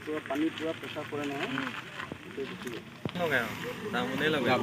पूरा पानी पूरा प्रेशर पड़े ना लगाया दामने लगाया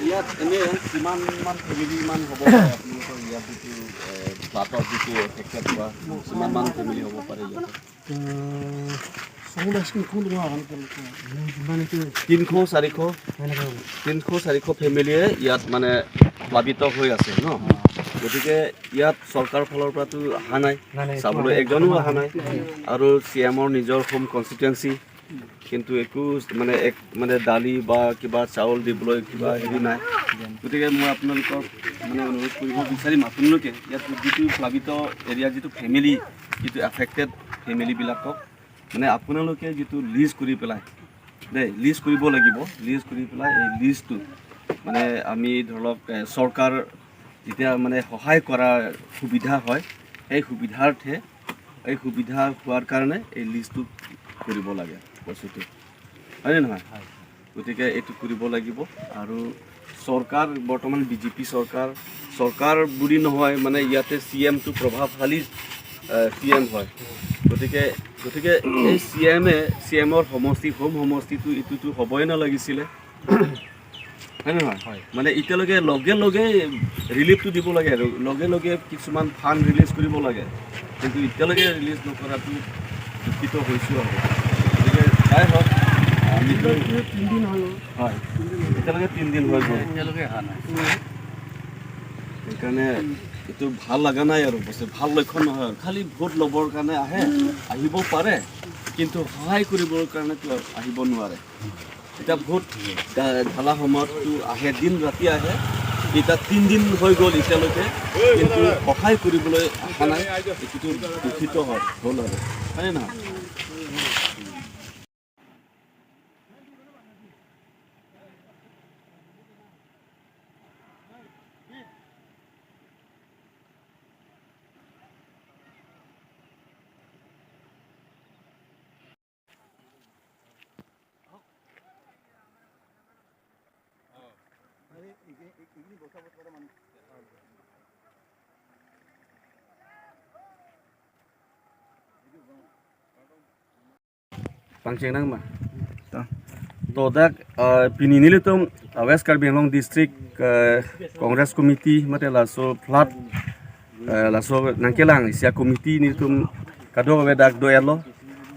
ইয়াত এনে কিমান মান ফেমিলি মান হ'ব পাৰে আপোনালোকৰ ইয়াত যিটো ফ্লাটৰ যিটো এফেক্টেড হোৱা কিমান মান ফেমিলি হ'ব পাৰে ইয়াত 300-400 ফেমিলিয়ে ইয়াত মানে প্লাবিত হৈ আছে ন গতিকে ইয়াত চৰকাৰৰ ফালৰ পৰাতো অহা নাই চাবলৈ একজনো অহা নাই আৰু CMৰ নিজৰ হোম কনষ্টিটুৱেঞ্চি কিন্তু একো মানে দালি বা কিবা চাউল দিবলৈ কিবা হেৰি নাই গতিকে মই আপোনালোকক মানে অনুৰোধ কৰিব বিচাৰিম আপোনালোকে ইয়াত যিটো প্লাবিত এৰিয়া যিটো ফেমিলি যিটো এফেক্টেড ফেমিলিবিলাকক মানে আপোনালোকে যিটো লিষ্ট কৰি পেলাই দেই লিষ্ট কৰিব লাগিব লিষ্ট কৰি পেলাই এই লিষ্টটো মানে আমি ধৰক চৰকাৰ যেতিয়া মানে সহায় কৰাৰ সুবিধা হয় এই সুবিধাৰ্থে এই সুবিধা হোৱাৰ কাৰণে এই লিষ্টটো কৰিব লাগে বস্তুটো হয়নে নহয় গতিকে এইটো কৰিব লাগিব আৰু চৰকাৰ বৰ্তমান বিজেপি চৰকাৰ বুলি নহয় মানে ইয়াতে CMটো প্ৰভাৱশালী CM হয় গতিকে এই CMৰ হোম সমষ্টিটো ইটোতো হ'বই নালাগিছিলে হয় নহয় মানে এতিয়ালৈকে লগে ৰিলিফটো দিব লাগে আৰু লগে কিছুমান ফাণ্ড ৰিলিজ কৰিব লাগে কিন্তু এতিয়ালৈকে ৰিলিজ নকৰাটো দুঃখিত হৈছোঁ আৰু গতিকে যাই হওক আমিতো 3 দিন হ'ল হয় এতিয়ালৈকে 3 দিন হৈ গ'ল এতিয়ালৈকে অহা নাই সেইকাৰণে এইটো ভাল লগা নাই আৰু ভাল লক্ষণ নহয় খালি ভোট ল'বৰ কাৰণে আহিব পাৰে কিন্তু সহায় কৰিবৰ কাৰণেতো আহিব নোৱাৰে এটা ভোট ঢালা সময়ততো আহে দিন ৰাতি আহে এটা 3 দিন হৈ গ'ল এতিয়ালৈকে কিন্তু সহায় কৰিবলৈ অহা নাই এইটো দুঃখিত হ'ল আৰু হয়নে নহয় Pangceng nang ma. Todak pinini litum West Karbi Anglong District Congress Committee mate laso flat laso nangkelang isia committee ni litum kado wedak do elo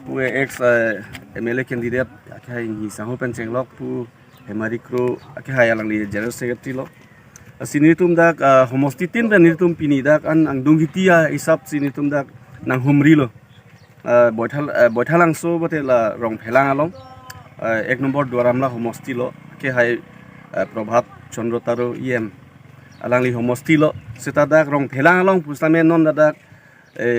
pu ex MLA candidate akhai ni saho penceng lok pu Hemarikro akhai alang li general secretary lok sini litum dak homosti tin dan litum pini dak an angdung hitia isap sini litum dak nang humri lo বৈঠালাংছো বতে ৰং ফেলাং আলং 1 নম্বর দুয়ারামলা সমষ্টি লো কে হাই প্রভাত চন্দ্র তারো EM alangli homosti lo seta dak rong thelang long pusame non dak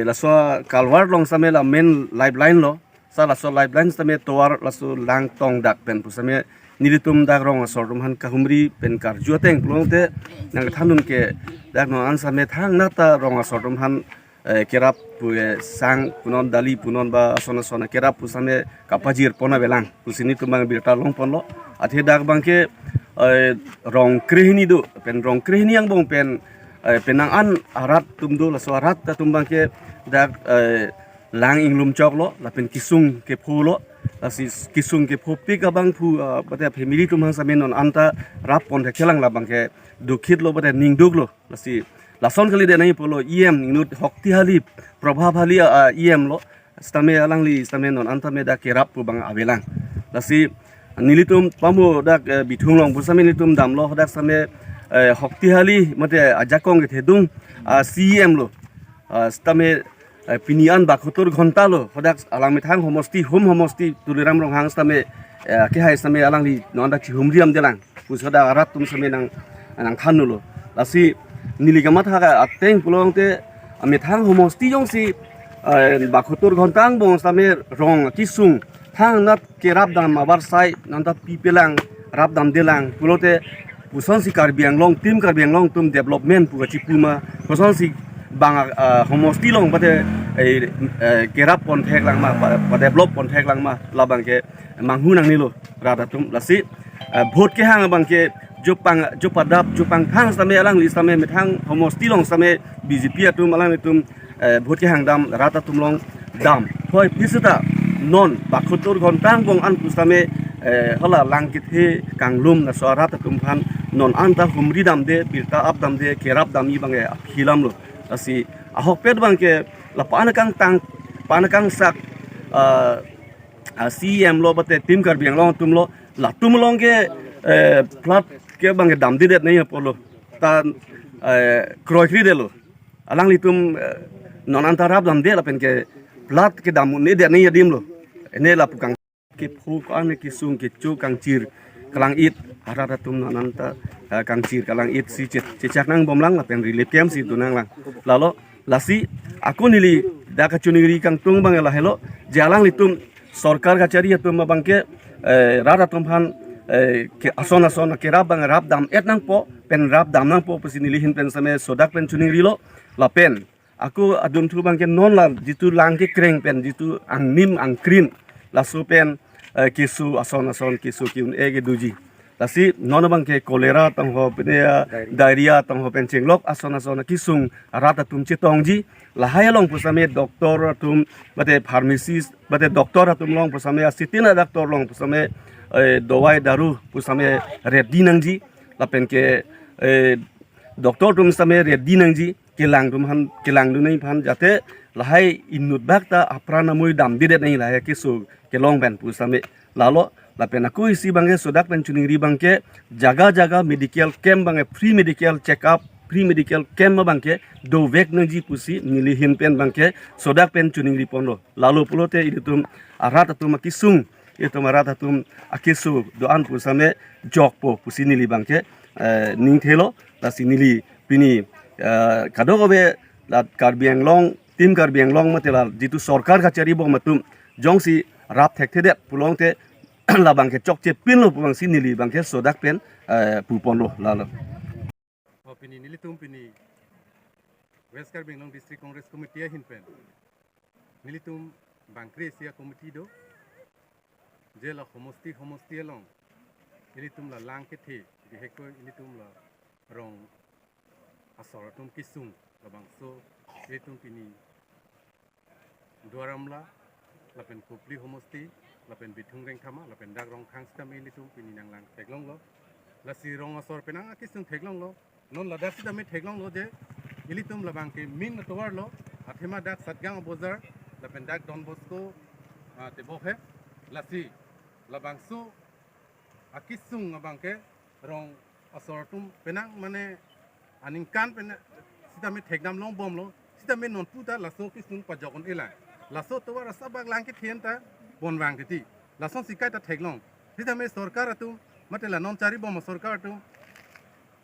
la so kalwar long same la main lifeline lo sa la so lifeline same towar la so lang tong dak pen pusame nilitum dak rong sordum han kahumri pen kar juateng plong te nang thanun ke dak no an same thang nata rong sordum han kerap pu sang punon dali punon ba asona sona kerap pusame kapajir pona belang pusini tumang birta long pon lo athe dak bangke rong krihini do pen rong krihini yang bong pen penang an arat tumdo la so arat ta tumbang ke dak lang inglum chok lo la pen kisung ke phulo la si kisung ke phu pik abang phu bate family tumang samen on anta rap pon the khelang la bang ke dukhit lo bate ning duk lo la si lason kali de nai polo em inut hokti hali prabha hali em lo stame alangli stame non anta me dak ke rap pu bang avelang la si nilitum pamu dak bithung long busame nilitum dam lo dak same hokti hali mate ajakong ke thedung cm lo stame pinian bakhotor ghonta lo hodak alang methang homosti hum homosti tuliram rong hang stame ke hai stame alangli non dak humriam delang pusoda arat tum same nang khanu lo lasi niligama thaga ateng pulong te methang homosti jong si bakhotor ghontang bong stame rong kisung thang nat ke rap dam abar sai nanda pipelang rap dam delang pulote puson si karbiang long tim karbiang long tum development pu chi puma puson si bang homosti long bate ke rap pon thek lang ma pa develop pon thek lang ma labang ke manghu nang ni lo rada tum lasi vote ke hang bang ke jopadap jopang thang same alang li same methang homosti long same bjp atum alang tum vote ke hang dam rata tum long dam hoi pisata non bakhotor gontang bong an pusame hala langkit he kanglum na swarat tumphan non anta humri dam de birta up dam de kerap dam i bange hilam lo asi ahok pet bangke la panakang sak cm lo bate tim kar biang long tum lo la tum long ke plat ke bange dam de nei polo ta kroi khri de lo alang li tum non anta rap dam de la pen ke plat ke dam ne de nei dim lo ene la pukang ke phu kan ke sung ke chu kang chir kalang it harata tum nananta kang chir kalang it si cecak nang bomlang la pen relief camp si tunang lang lalo lasi aku nili da ka chunigri kang tung bang la helo jalang litum sarkar ka chari tum bangke rara tum phan ke asona ke rap dam et nang po pen rap dam nang po pusinili hin pen same sodak pen chunigri lo la pen aku adum thu bangke non la jitu lang ke kreng pen jitu ang nim ang krin la su pen kisu ason kisu kiun ege duji lasi non bangke kolera tang ho pene diarrhea tang ho pen chenglok ason kisung rata tum chitongji la hayalong pusame doktor tum bate pharmacist bate doktor tum long pusame asitina doktor long pusame dawai daru pusame reddi nangji la pen ke doktor tum same reddi nangji kelang du nei phan jate lahai innut bakta aprana moi dam didet nei la kisu kelong ben pusame lalo la pen aku isi bangke sodak pen chuningri bangke jaga medical camp bangke free medical check up free medical camp bangke do vek nangji pusi nilihin pen bangke sodak pen chuningri pondo lalu pulote iditum arat atum kisung itu marat atum akisu doan pusame jokpo pusi nili bangke ningthelo la sinili pini kadogobe la karbiang long tim karbiang long matela jitu sarkar ka chari bo matum jongsi rap thekte de pulongte la bangke chokche pin lo bang sinili bangke sodak pen pupon lo la opini nilitum pini West Karbing Long District Congress Committee hin pen nilitum bangkre sia committee do jela homosti long nilitum la langke the diheko nilitum la rong asoratum kisung la bangso nilitum pini duaramla lapen kupli homosti lapen bithung reng khama lapen dak rong khang sta mi litum pini nang lang theklong lo la si rong asor penang akisung theklong lo non la dasi dami theklong lo je ilitum labang ke min towar lo athema dak satgang bozar lapen dak don bosco te bokhe la si labang su akisung abang ke rong asor tum penang mane aning kan pen sita mi thekdam long bom lo sita mi non puta la so kisung pajokon ila laso towar sabak langke thienta bonwang ti lason sikai ta theklong sida me sarkar atum mate la non chari bom sarkar atum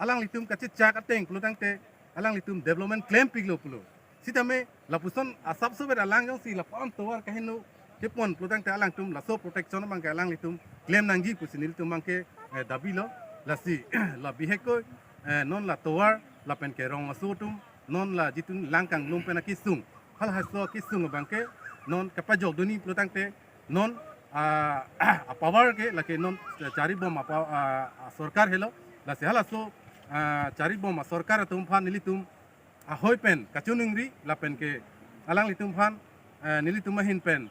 alang litum kachi chak ateng plutang te alang litum development claim piglo pulo sida me la puson asap sober alang jong si la pon towar kahinu kepon plutang te alang tum la so protection bang alang litum claim nanggi pusinil tum bang ke dabilo la si la biheko non la towar la pen ke rong asutum non la jitun langkang lumpen akisung hal haso kisung bang ke non kapajok duni plutang te non power ke la ke non chari bom sarkar helo la se hala so chari bom sarkar tum phan nilitum ahoy pen kachunungri la pen ke alang litum phan nilitum hin pen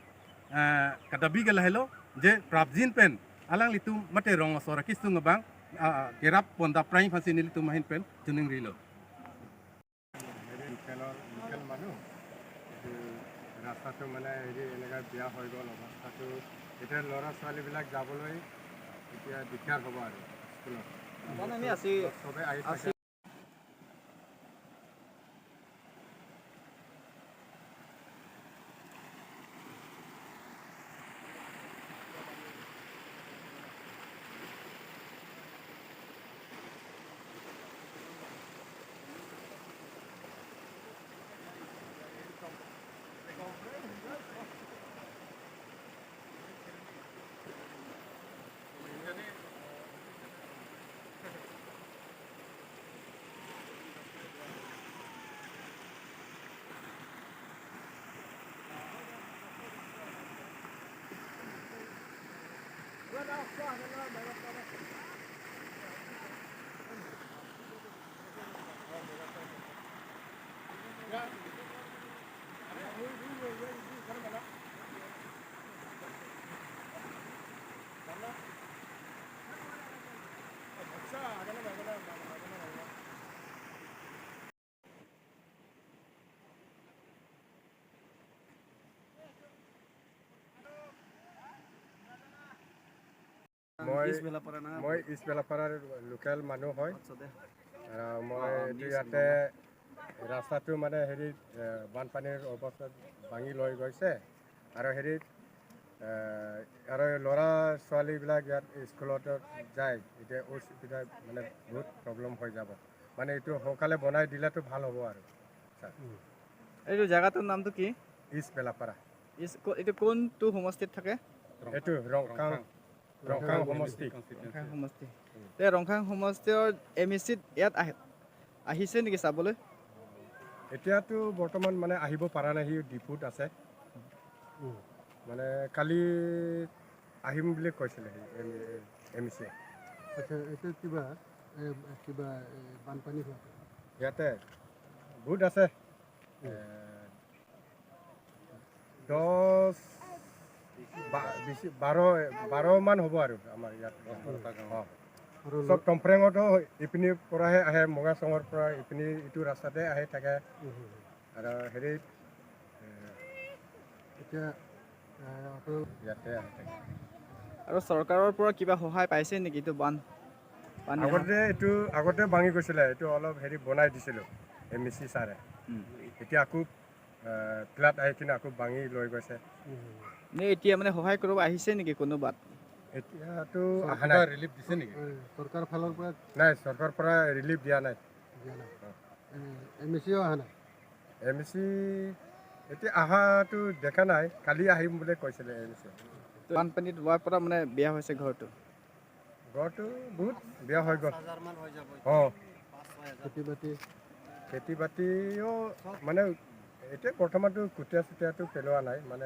kadabi gala helo je prabjin pen alang litum mate rong asora kisung bang kerap ponda prime phansi nilitum hin pen chunungri lo local মানুহ ৰাস্তাটো মানে হেৰি এনেকৈ বেয়া হৈ গ'ল অৱস্থাটো এতিয়া ল'ৰা ছোৱালীবিলাক যাবলৈ এতিয়া দিগদাৰ হ'ব আৰু স্কুলত চবেই আহি থাকে মই ইছবেলাপাৰাৰ লোকেল মানুহ হয় আৰু মই এইটো ইয়াতে ৰাস্তাটো মানে হেৰিত বানপানীৰ অৱস্থাত ভাঙি লৈ গৈছে আৰু হেৰিত আৰু ল'ৰা ছোৱালীবিলাক ইয়াত স্কুলত যায় এতিয়া অসুবিধা মানে বহুত প্ৰব্লেম হৈ যাব মানে এইটো সোনকালে বনাই দিলেতো ভাল হ'ব আৰু এইটো জেগাটোৰ নামটো কি ইছবেলাপাৰা এইটো কোনটো সমষ্টিত থাকে এইটো ৰংখাং সমষ্টি ৰংখাং সমষ্টিৰ MECত ইয়াত আহিছে নেকি চাবলৈ এতিয়াতো বৰ্তমান মানে আহিব পৰা নাই সি ডিপুত আছে মানে কালি আহিম বুলি কৈছিলে MEC আচ্ছা এইটো কিবা কিবা বানপানী হোৱা ইয়াতে বহুত আছে 12 মান হ'ব আৰু আমাৰ ইয়াত চব টমফ্ৰেঙতো ইপিনিৰ পৰাহে আহে মগাচঙৰ পৰা ইপিনি ইটো ৰাস্তাতে আহে থাকে আৰু হেৰিত এতিয়া ইয়াতে আহে থাকে আৰু চৰকাৰৰ পৰা কিবা সহায় পাইছে নেকি এইটো আগতে ভাঙি গৈছিলে এইটো অলপ হেৰি বনাই দিছিলোঁ MEC ছাৰে এতিয়া আকৌ ফ্লাট আহি কিনে আকৌ ভাঙি লৈ গৈছে এতিয়া মানে সহায় কৰিব আহিছে নেকি কোনোবাত এতিয়াতো অহা নাই ৰিলিফ দিছে নেকি চৰকাৰৰ ফালৰ পৰা নাই চৰকাৰৰ পৰা ৰিলিফ দিয়া নাই MECও অহা নাই MEC এতিয়া অহাটো দেখা নাই কালি আহিম বুলি কৈছিলে MEC বানপানীত হোৱাৰ পৰা মানে বেয়া হৈছে ঘৰটো বহুত বেয়া হৈ গ'ল খেতি বাতিও মানে এতিয়া বৰ্তমানটো কুটীয়া চুতীয়াটো পেলোৱা নাই মানে